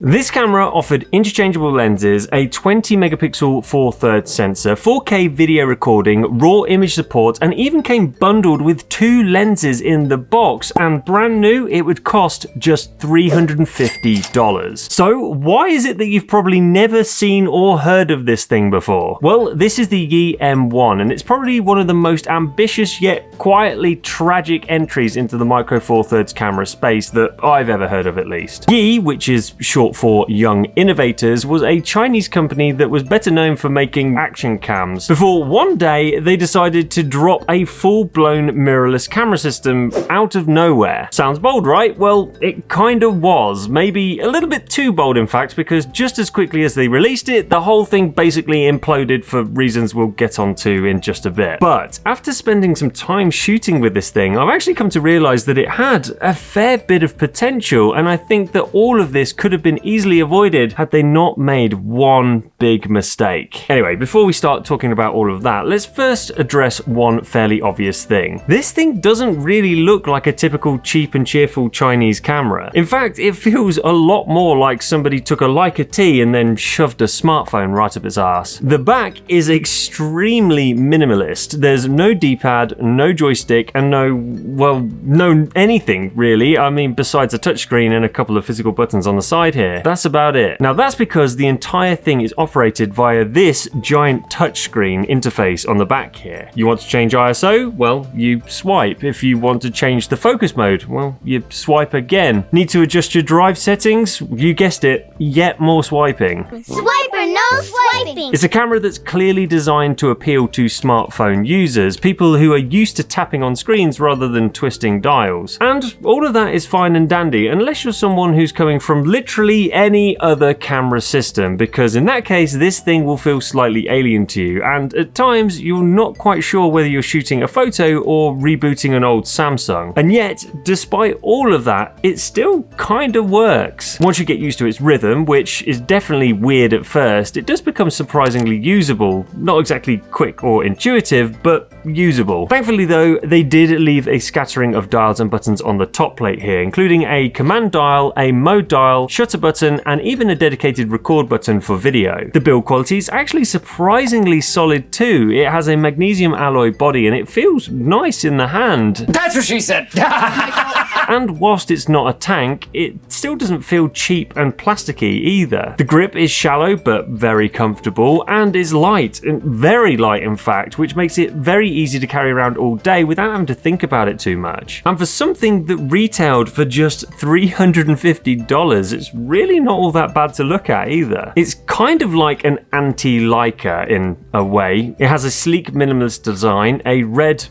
This camera offered interchangeable lenses, a 20 megapixel 4/3 sensor, 4K video recording, raw image support, and even came bundled with 2 lenses in the box, and brand new it would cost just $350. So why is it that you've probably never seen or heard of this thing before? Well, this is the Yi M1, and it's probably one of the most ambitious yet quietly tragic entries into the micro 4/3 camera space that I've ever heard of, at least. Yi, which is short for Young Innovators, was a Chinese company that was better known for making action cams, before one day they decided to drop a full-blown mirrorless camera system out of nowhere. Sounds bold, right? Well, it kind of was. Maybe a little bit too bold, in fact, because just as quickly as they released it, the whole thing basically imploded for reasons we'll get onto in just a bit. But after spending some time shooting with this thing, I've actually come to realize that it had a fair bit of potential, and I think that all of this could have been easily avoided had they not made one big mistake. Anyway, before we start talking about all of that, let's first address one fairly obvious thing. This thing doesn't really look like a typical cheap and cheerful Chinese camera. In fact, it feels a lot more like somebody took a Leica T and then shoved a smartphone right up its ass. The back is extremely minimalist. There's no D-pad, no joystick, and no anything really. I mean, besides a touchscreen and a couple of physical buttons on the side here. That's about it. Now that's because the entire thing is operated via this giant touchscreen interface on the back here. You want to change ISO? Well, you swipe. If you want to change the focus mode, well, you swipe again. Need to adjust your drive settings? You guessed it, yet more swiping. Swiper, no swiping! It's a camera that's clearly designed to appeal to smartphone users, people who are used to tapping on screens rather than twisting dials. And all of that is fine and dandy, unless you're someone who's coming from literally any other camera system, because in that case this thing will feel slightly alien to you, and at times you're not quite sure whether you're shooting a photo or rebooting an old Samsung. And yet, despite all of that, it still kind of works. Once you get used to its rhythm, which is definitely weird at first, it does become surprisingly usable. Not exactly quick or intuitive, but usable. Thankfully though, they did leave a scattering of dials and buttons on the top plate here, including a command dial, a mode dial, shutter button, and even a dedicated record button for video. The build quality is actually surprisingly solid too. It has a magnesium alloy body and it feels nice in the hand. That's what she said! And whilst it's not a tank, it still doesn't feel cheap and plasticky either. The grip is shallow but very comfortable, and is light, very light in fact, which makes it very easy to carry around all day without having to think about it too much. And for something that retailed for just $350, it's really not all that bad to look at either. It's kind of like an anti-Leica in a way. It has a sleek minimalist design, a red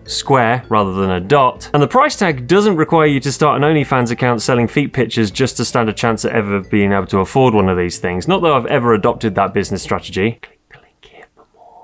square rather than a dot. And the price tag doesn't require you to start an OnlyFans account selling feet pictures just to stand a chance at ever being able to afford one of these things. Not that I've ever adopted that business strategy.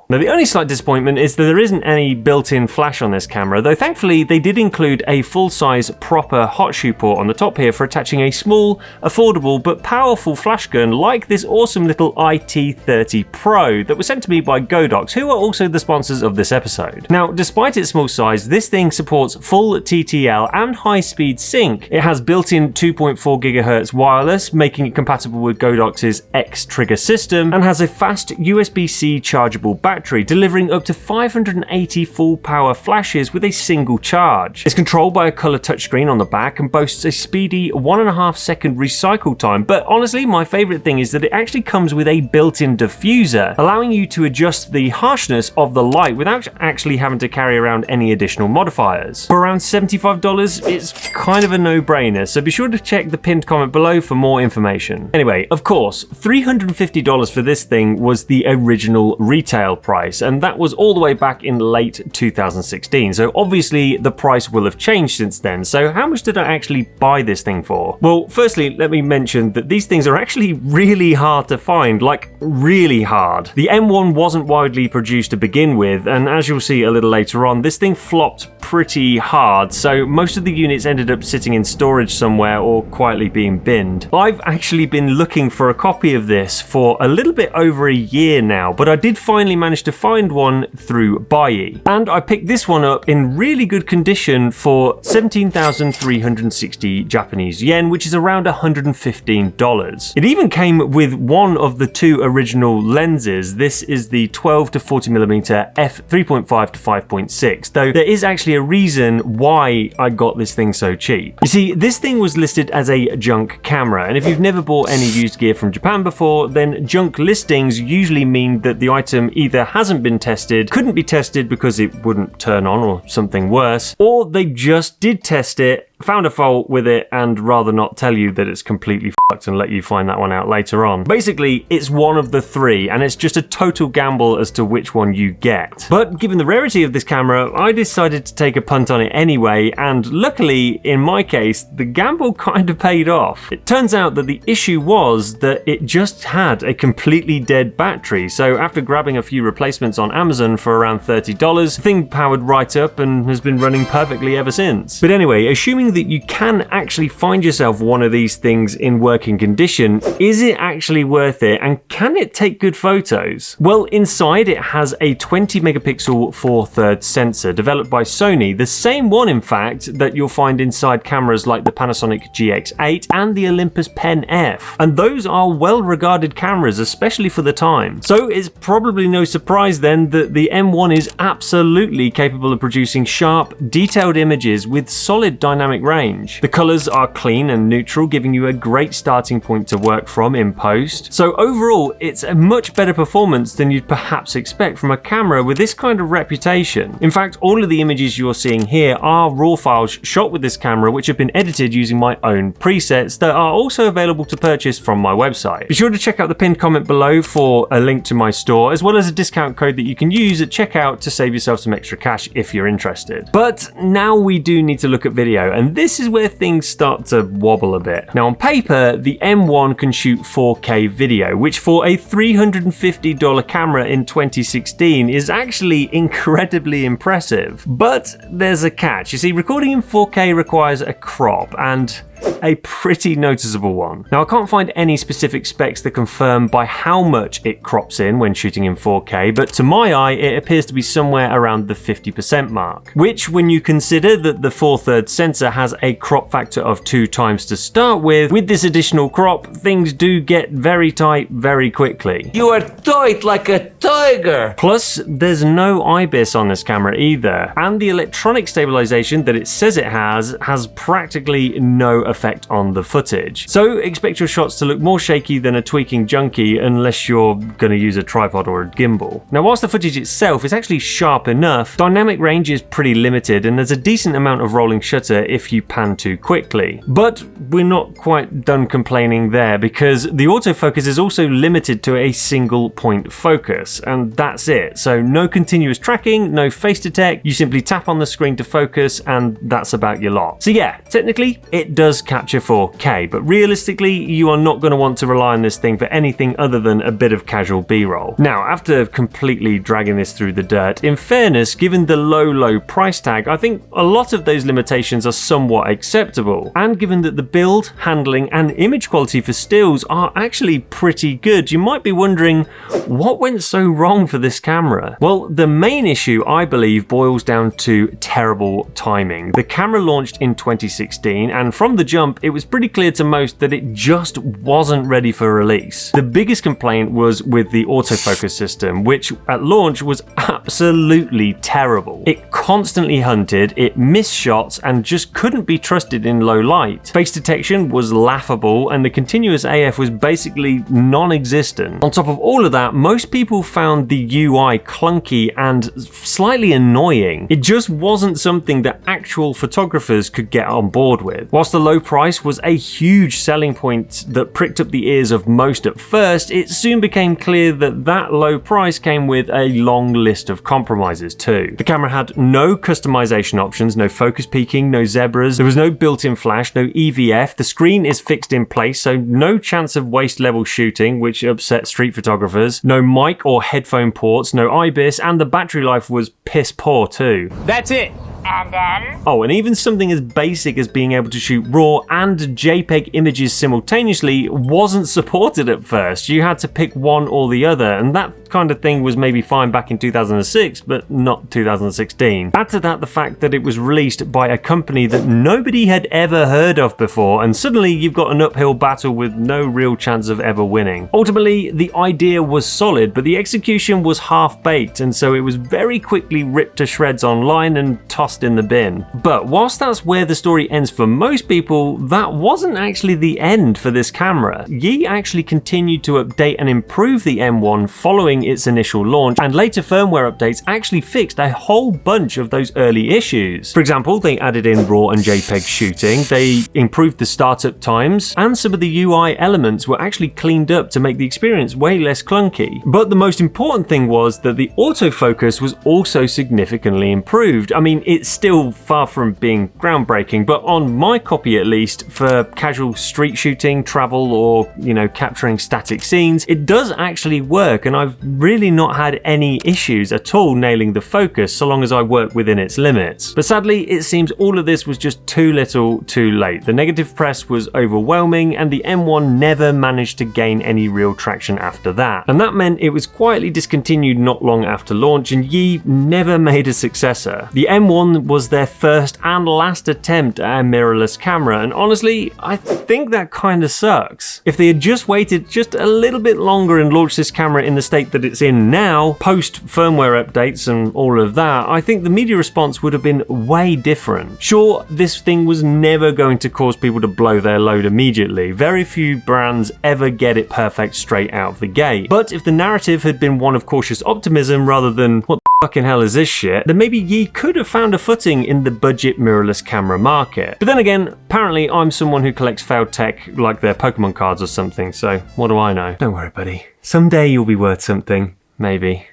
Now the only slight disappointment is that there isn't any built-in flash on this camera, though thankfully they did include a full-size proper hot shoe port on the top here for attaching a small, affordable but powerful flash gun like this awesome little IT30 Pro that was sent to me by Godox, who are also the sponsors of this episode. Now despite its small size, this thing supports full TTL and high-speed sync. It has built-in 2.4 GHz wireless, making it compatible with Godox's X-Trigger system, and has a fast USB-C chargeable battery, delivering up to 580 full power flashes with a single charge. It's controlled by a color touchscreen on the back and boasts a speedy 1.5 second recycle time, but honestly my favorite thing is that it actually comes with a built-in diffuser, allowing you to adjust the harshness of the light without actually having to carry around any additional modifiers. For around $75, it's kind of a no-brainer, so be sure to check the pinned comment below for more information. Anyway, of course, $350 for this thing was the original retail price, and that was all the way back in late 2016, so obviously the price will have changed since then. So how much did I actually buy this thing for? Well, firstly, let me mention that these things are actually really hard to find, like really hard. The M1 wasn't widely produced to begin with, and as you'll see a little later on, this thing flopped pretty hard, so most of the units ended up sitting in storage somewhere or quietly being binned. I've actually been looking for a copy of this for a little bit over a year now, but I did finally manage managed to find one through Buyee. And I picked this one up in really good condition for 17,360 Japanese yen, which is around $115. It even came with one of the two original lenses. This is the 12 to 40mm f3.5 to 5.6, though there is actually a reason why I got this thing so cheap. You see, this thing was listed as a junk camera, and if you've never bought any used gear from Japan before, then junk listings usually mean that the item either hasn't been tested, couldn't be tested because it wouldn't turn on or something worse, or they just did test it, found a fault with it, and rather not tell you that it's completely fucked and let you find that one out later on. Basically, it's one of the three, and it's just a total gamble as to which one you get. But given the rarity of this camera, I decided to take a punt on it anyway, and luckily, in my case, the gamble kind of paid off. It turns out that the issue was that it just had a completely dead battery, so after grabbing a few replacements on Amazon for around $30, the thing powered right up and has been running perfectly ever since. But anyway, assuming that you can actually find yourself one of these things in working condition, is it actually worth it, and can it take good photos? Well, inside it has a 20 megapixel 4/3 sensor developed by Sony, the same one in fact that you'll find inside cameras like the Panasonic GX8 and the Olympus Pen F, and those are well regarded cameras, especially for the time. So it's probably no surprise then that the M1 is absolutely capable of producing sharp, detailed images with solid dynamic range. The colors are clean and neutral, giving you a great starting point to work from in post. So overall, it's a much better performance than you'd perhaps expect from a camera with this kind of reputation. In fact, all of the images you're seeing here are raw files shot with this camera, which have been edited using my own presets that are also available to purchase from my website. Be sure to check out the pinned comment below for a link to my store, as well as a discount code that you can use at checkout to save yourself some extra cash if you're interested. But now we do need to look at video, and this is where things start to wobble a bit. Now on paper, the M1 can shoot 4K video, which for a $350 camera in 2016 is actually incredibly impressive. But there's a catch. You see, recording in 4K requires a crop, and a pretty noticeable one. Now I can't find any specific specs that confirm by how much it crops in when shooting in 4K, but to my eye it appears to be somewhere around the 50% mark, which when you consider that the 4/3 sensor has a crop factor of 2 times to start with this additional crop, things do get very tight very quickly. You are tight like a tiger! Plus, there's no IBIS on this camera either, and the electronic stabilization that it says it has practically no effect on the footage. So expect your shots to look more shaky than a tweaking junkie unless you're going to use a tripod or a gimbal. Now whilst the footage itself is actually sharp enough, dynamic range is pretty limited and there's a decent amount of rolling shutter if you pan too quickly. But we're not quite done complaining there, because the autofocus is also limited to a single point focus, and that's it. So no continuous tracking, no face detect, you simply tap on the screen to focus and that's about your lot. So yeah, technically it does capture 4K, but realistically you are not going to want to rely on this thing for anything other than a bit of casual B-roll. Now after completely dragging this through the dirt, in fairness, given the low price tag, I think a lot of those limitations are somewhat acceptable, and given that the build, handling and image quality for stills are actually pretty good, you might be wondering what went so wrong for this camera. Well, the main issue I believe boils down to terrible timing. The camera launched in 2016 and from the jump it was pretty clear to most that it just wasn't ready for release. The biggest complaint was with the autofocus system, which at launch was absolutely terrible. It constantly hunted, it missed shots and just couldn't be trusted in low light. Face detection was laughable and the continuous AF was basically non-existent. On top of all of that, most people found the UI clunky and slightly annoying. It just wasn't something that actual photographers could get on board with. Whilst the low price was a huge selling point that pricked up the ears of most at first, it soon became clear that that low price came with a long list of compromises too. The camera had no customization options, no focus peaking, no zebras, there was no built-in flash, no EVF, the screen is fixed in place, so no chance of waist level shooting, which upset street photographers, no mic or headphone ports, no IBIS, and the battery life was piss poor too. That's it. And then? Oh, and even something as basic as being able to shoot RAW and JPEG images simultaneously wasn't supported at first. You had to pick one or the other, and that kind of thing was maybe fine back in 2006, but not 2016. Add to that the fact that it was released by a company that nobody had ever heard of before, and suddenly you've got an uphill battle with no real chance of ever winning. Ultimately, the idea was solid, but the execution was half-baked, and so it was very quickly ripped to shreds online and tossed in the bin. But whilst that's where the story ends for most people, that wasn't actually the end for this camera. Yi actually continued to update and improve the M1 following its initial launch, and later firmware updates actually fixed a whole bunch of those early issues. For example, they added in RAW and JPEG shooting, they improved the startup times, and some of the UI elements were actually cleaned up to make the experience way less clunky. But the most important thing was that the autofocus was also significantly improved. I mean, it's still far from being groundbreaking, but on my copy at least, for casual street shooting, travel, or, capturing static scenes, it does actually work, and I've really not had any issues at all nailing the focus so long as I work within its limits. But sadly, it seems all of this was just too little, too late. The negative press was overwhelming, and the M1 never managed to gain any real traction after that. And that meant it was quietly discontinued not long after launch, and Yi never made a successor. The M1 was their first and last attempt at a mirrorless camera, and honestly, I think that kinda sucks. If they had just waited just a little bit longer and launched this camera in the state that it's in now, post firmware updates and all of that, I think the media response would have been way different. Sure, this thing was never going to cause people to blow their load immediately. Very few brands ever get it perfect straight out of the gate. But if the narrative had been one of cautious optimism rather than what the fucking hell is this shit, then maybe Yi could have found a footing in the budget mirrorless camera market. But then again, apparently I'm someone who collects failed tech like they're Pokemon cards or something, so what do I know? Don't worry, buddy. Someday you'll be worth something. Maybe.